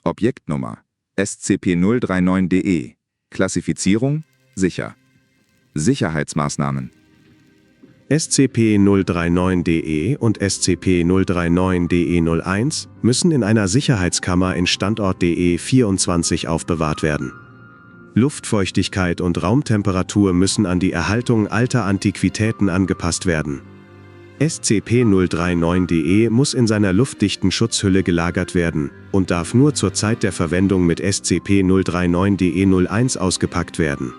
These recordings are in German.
Objektnummer SCP-039-DE. Klassifizierung: sicher. Sicherheitsmaßnahmen: SCP-039-DE und SCP-039-DE01 müssen in einer Sicherheitskammer in Standort DE24 aufbewahrt werden. Luftfeuchtigkeit und Raumtemperatur müssen an die Erhaltung alter Antiquitäten angepasst werden. SCP-039-DE muss in seiner luftdichten Schutzhülle gelagert werden und darf nur zur Zeit der Verwendung mit SCP-039-DE01 ausgepackt werden.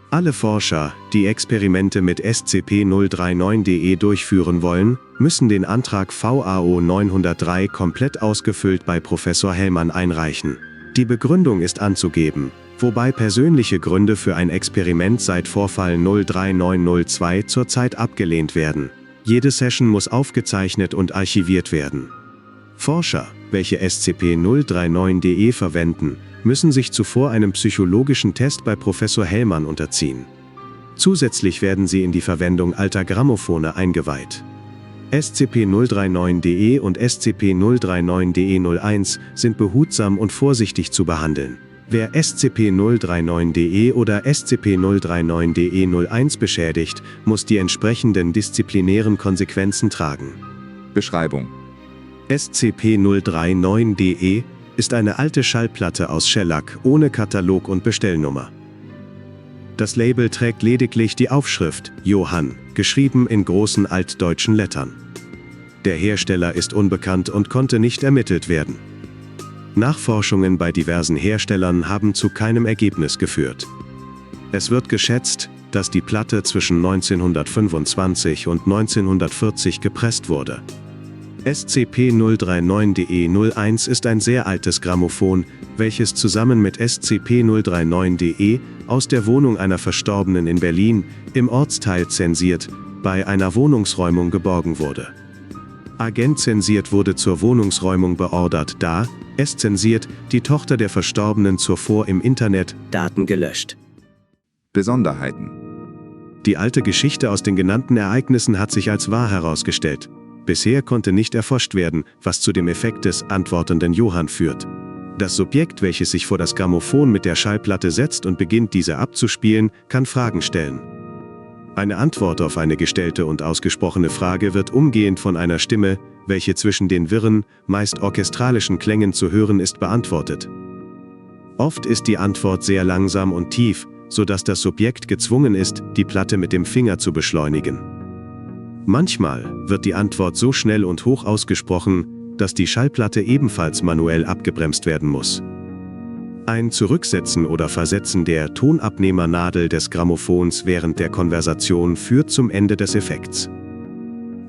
Alle Forscher, die Experimente mit SCP-039-DE durchführen wollen, müssen den Antrag VAO 903 komplett ausgefüllt bei Professor Hellmann einreichen. Die Begründung ist anzugeben, wobei persönliche Gründe für ein Experiment seit Vorfall 03902 zurzeit abgelehnt werden. Jede Session muss aufgezeichnet und archiviert werden. Forscher, welche SCP-039-DE verwenden, müssen sich zuvor einem psychologischen Test bei Professor Hellmann unterziehen. Zusätzlich werden sie in die Verwendung alter Grammophone eingeweiht. SCP-039-DE und SCP-039-DE01 sind behutsam und vorsichtig zu behandeln. Wer SCP-039-DE oder SCP-039-DE01 beschädigt, muss die entsprechenden disziplinären Konsequenzen tragen. Beschreibung: SCP-039-DE ist eine alte Schallplatte aus Schellack ohne Katalog und Bestellnummer. Das Label trägt lediglich die Aufschrift Johann, geschrieben in großen altdeutschen Lettern. Der Hersteller ist unbekannt und konnte nicht ermittelt werden. Nachforschungen bei diversen Herstellern haben zu keinem Ergebnis geführt. Es wird geschätzt, dass die Platte zwischen 1925 und 1940 gepresst wurde. SCP-039-DE01 ist ein sehr altes Grammophon, welches zusammen mit SCP-039-DE aus der Wohnung einer Verstorbenen in Berlin, im Ortsteil Zensiert, bei einer Wohnungsräumung geborgen wurde. Agent Zensiert wurde zur Wohnungsräumung beordert, da Zensiert die Tochter der Verstorbenen zuvor im Internet Daten gelöscht. Besonderheiten: Die alte Geschichte aus den genannten Ereignissen hat sich als wahr herausgestellt. Bisher konnte nicht erforscht werden, was zu dem Effekt des antwortenden Johann führt. Das Subjekt, welches sich vor das Grammophon mit der Schallplatte setzt und beginnt, diese abzuspielen, kann Fragen stellen. Eine Antwort auf eine gestellte und ausgesprochene Frage wird umgehend von einer Stimme, welche zwischen den wirren, meist orchestralischen Klängen zu hören ist, beantwortet. Oft ist die Antwort sehr langsam und tief, sodass das Subjekt gezwungen ist, die Platte mit dem Finger zu beschleunigen. Manchmal wird die Antwort so schnell und hoch ausgesprochen, dass die Schallplatte ebenfalls manuell abgebremst werden muss. Ein Zurücksetzen oder Versetzen der Tonabnehmernadel des Grammophons während der Konversation führt zum Ende des Effekts.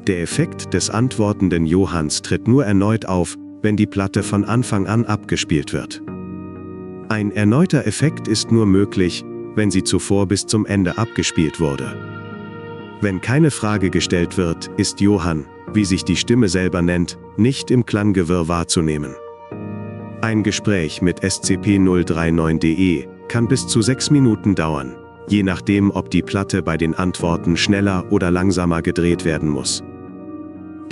Der Effekt des antwortenden Johanns tritt nur erneut auf, wenn die Platte von Anfang an abgespielt wird. Ein erneuter Effekt ist nur möglich, wenn sie zuvor bis zum Ende abgespielt wurde. Wenn keine Frage gestellt wird, ist Johann, wie sich die Stimme selber nennt, nicht im Klanggewirr wahrzunehmen. Ein Gespräch mit SCP-039-DE kann bis zu 6 Minuten dauern, je nachdem, ob die Platte bei den Antworten schneller oder langsamer gedreht werden muss.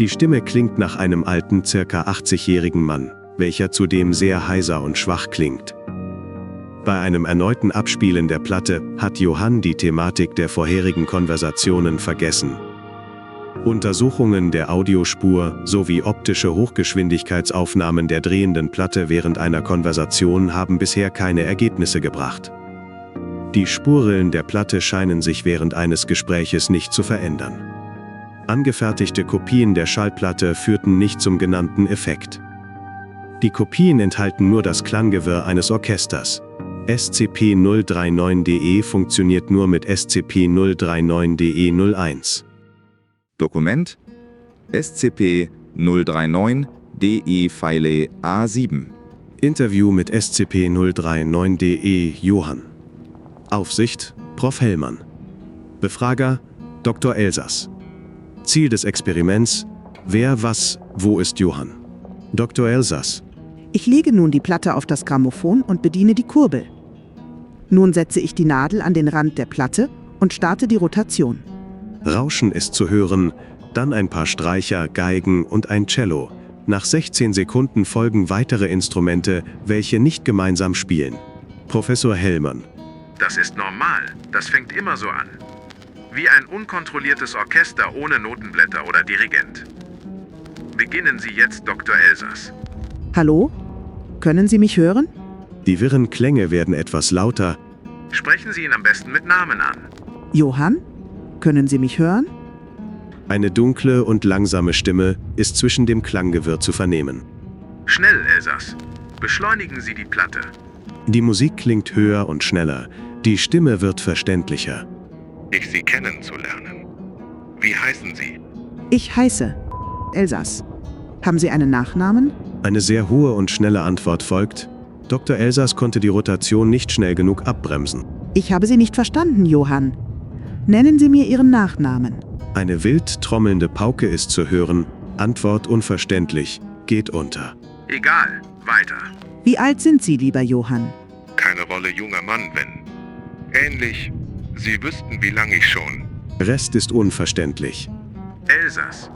Die Stimme klingt nach einem alten, ca. 80-jährigen Mann, welcher zudem sehr heiser und schwach klingt. Bei einem erneuten Abspielen der Platte hat Johann die Thematik der vorherigen Konversationen vergessen. Untersuchungen der Audiospur sowie optische Hochgeschwindigkeitsaufnahmen der drehenden Platte während einer Konversation haben bisher keine Ergebnisse gebracht. Die Spurrillen der Platte scheinen sich während eines Gespräches nicht zu verändern. Angefertigte Kopien der Schallplatte führten nicht zum genannten Effekt. Die Kopien enthalten nur das Klanggewirr eines Orchesters. SCP-039-DE funktioniert nur mit SCP-039-DE01. Dokument: SCP-039-DE File A7. Interview mit SCP-039-DE Johann. Aufsicht: Prof. Hellmann. Befrager: Dr. Elsass. Ziel des Experiments: Wer, was, wo ist Johann? Dr. Elsass. Ich lege nun die Platte auf das Grammophon und bediene die Kurbel. Nun setze ich die Nadel an den Rand der Platte und starte die Rotation. Rauschen ist zu hören, dann ein paar Streicher, Geigen und ein Cello. Nach 16 Sekunden folgen weitere Instrumente, welche nicht gemeinsam spielen. Professor Hellmann. Das ist normal. Das fängt immer so an. Wie ein unkontrolliertes Orchester ohne Notenblätter oder Dirigent. Beginnen Sie jetzt, Dr. Elsass. Hallo? Können Sie mich hören? Die wirren Klänge werden etwas lauter. Sprechen Sie ihn am besten mit Namen an. Johann? Können Sie mich hören? Eine dunkle und langsame Stimme ist zwischen dem Klanggewirr zu vernehmen. Schnell, Elsass. Beschleunigen Sie die Platte. Die Musik klingt höher und schneller. Die Stimme wird verständlicher. Sie kennenzulernen. Wie heißen Sie? Ich heiße Elsass. Haben Sie einen Nachnamen? Eine sehr hohe und schnelle Antwort folgt. Dr. Elsass konnte die Rotation nicht schnell genug abbremsen. Ich habe Sie nicht verstanden, Johann. Nennen Sie mir Ihren Nachnamen. Eine wild trommelnde Pauke ist zu hören. Antwort unverständlich. Geht unter. Egal. Weiter. Wie alt sind Sie, lieber Johann? Keine Rolle, junger Mann, wenn. Ähnlich. Sie wüssten, wie lange ich schon. Rest ist unverständlich. Elsass.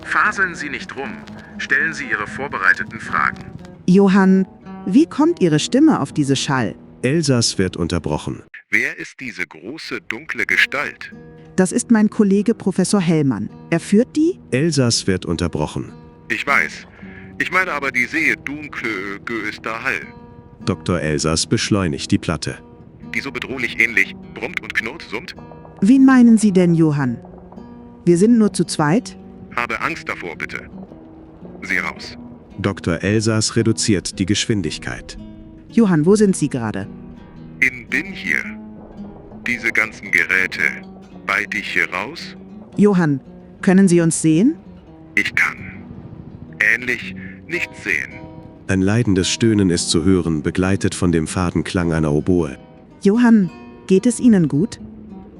Faseln Sie nicht rum. Stellen Sie Ihre vorbereiteten Fragen. Johann, wie kommt Ihre Stimme auf diese Schall? Elsass wird unterbrochen. Wer ist diese große, dunkle Gestalt? Das ist mein Kollege Professor Hellmann. Er führt die? Elsass wird unterbrochen. Ich weiß. Ich meine aber die sehe dunkle Göster Hall. Dr. Elsass beschleunigt die Platte. Die so bedrohlich ähnlich brummt und knurrt, summt. Wen meinen Sie denn, Johann? Wir sind nur zu zweit? Habe Angst davor, bitte. Sie raus. Dr. Elsass reduziert die Geschwindigkeit. Johann, wo sind Sie gerade? Bin hier. Diese ganzen Geräte. Bald ich hier raus? Johann, können Sie uns sehen? Ich kann. Ähnlich nichts sehen. Ein leidendes Stöhnen ist zu hören, begleitet von dem faden Klang einer Oboe. Johann, geht es Ihnen gut?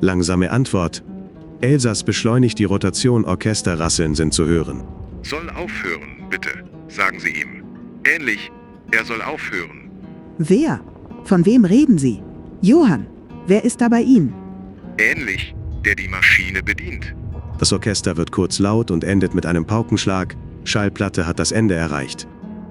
Langsame Antwort. Elsass beschleunigt die Rotation, Orchesterrasseln sind zu hören. Soll aufhören, bitte. Sagen Sie ihm. Ähnlich, er soll aufhören. Wer? Von wem reden Sie? Johann, wer ist da bei Ihnen? Ähnlich, der die Maschine bedient. Das Orchester wird kurz laut und endet mit einem Paukenschlag. Schallplatte hat das Ende erreicht.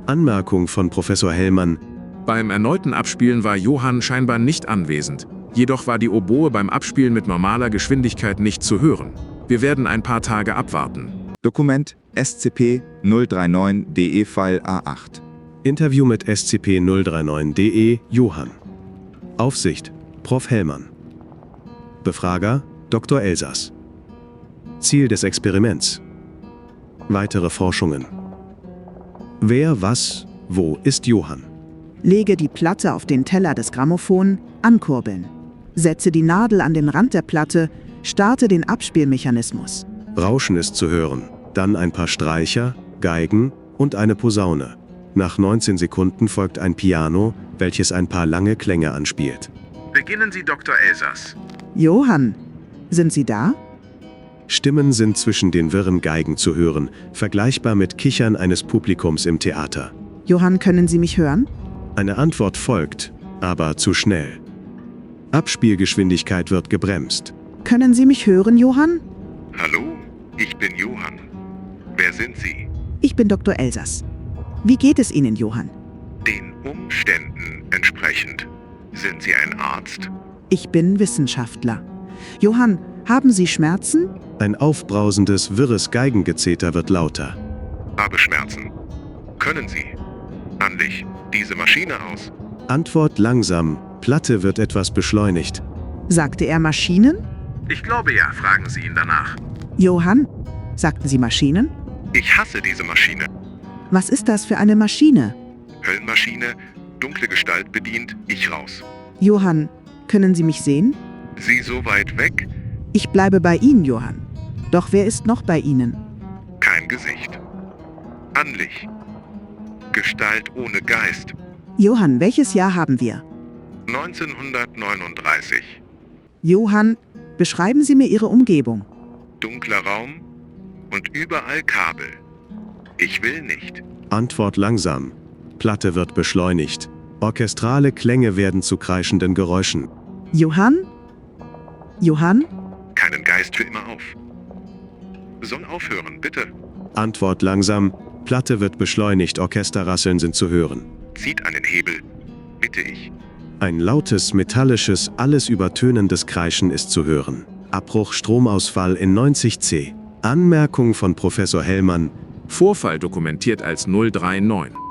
Anmerkung von Professor Hellmann. Beim erneuten Abspielen war Johann scheinbar nicht anwesend. Jedoch war die Oboe beim Abspielen mit normaler Geschwindigkeit nicht zu hören. Wir werden ein paar Tage abwarten. Dokument SCP-039-DE File A8. Interview mit SCP-039-DE Johann. Aufsicht Prof. Hellmann. Befrager Dr. Elsass. Ziel des Experiments. Weitere Forschungen. Wer, was, wo ist Johann? Lege die Platte auf den Teller des Grammophon, ankurbeln. Setze die Nadel an den Rand der Platte, starte den Abspielmechanismus. Rauschen ist zu hören, dann ein paar Streicher, Geigen und eine Posaune. Nach 19 Sekunden folgt ein Piano, welches ein paar lange Klänge anspielt. Beginnen Sie, Dr. Elsass. Johann, sind Sie da? Stimmen sind zwischen den wirren Geigen zu hören, vergleichbar mit Kichern eines Publikums im Theater. Johann, können Sie mich hören? Eine Antwort folgt, aber zu schnell. Abspielgeschwindigkeit wird gebremst. Können Sie mich hören, Johann? Hallo, ich bin Johann. Wer sind Sie? Ich bin Dr. Elsass. Wie geht es Ihnen, Johann? Den Umständen entsprechend. Sind Sie ein Arzt? Ich bin Wissenschaftler. Johann, haben Sie Schmerzen? Ein aufbrausendes, wirres Geigengezeter wird lauter. Habe Schmerzen. Können Sie? Anlich diese Maschine aus? Antwort langsam, Platte wird etwas beschleunigt. Sagte er Maschinen? Ich glaube ja, fragen Sie ihn danach. Johann, sagten Sie Maschinen? Ich hasse diese Maschine. Was ist das für eine Maschine? Höllenmaschine, dunkle Gestalt bedient, ich raus. Johann, können Sie mich sehen? Sie so weit weg? Ich bleibe bei Ihnen, Johann. Doch wer ist noch bei Ihnen? Kein Gesicht. Anlich. Gestalt ohne Geist. Johann, welches Jahr haben wir? 1939. Johann, beschreiben Sie mir Ihre Umgebung. Dunkler Raum und überall Kabel. Ich will nicht. Antwort langsam. Platte wird beschleunigt. Orchestrale Klänge werden zu kreischenden Geräuschen. Johann? Johann? Keinen Geist für immer auf. Soll aufhören, bitte. Antwort langsam. Platte wird beschleunigt, Orchesterrasseln sind zu hören. Zieht an den Hebel. Bitte ich. Ein lautes, metallisches, alles übertönendes Kreischen ist zu hören. Abbruch, Stromausfall in 90C. Anmerkung von Professor Hellmann. Vorfall dokumentiert als 039.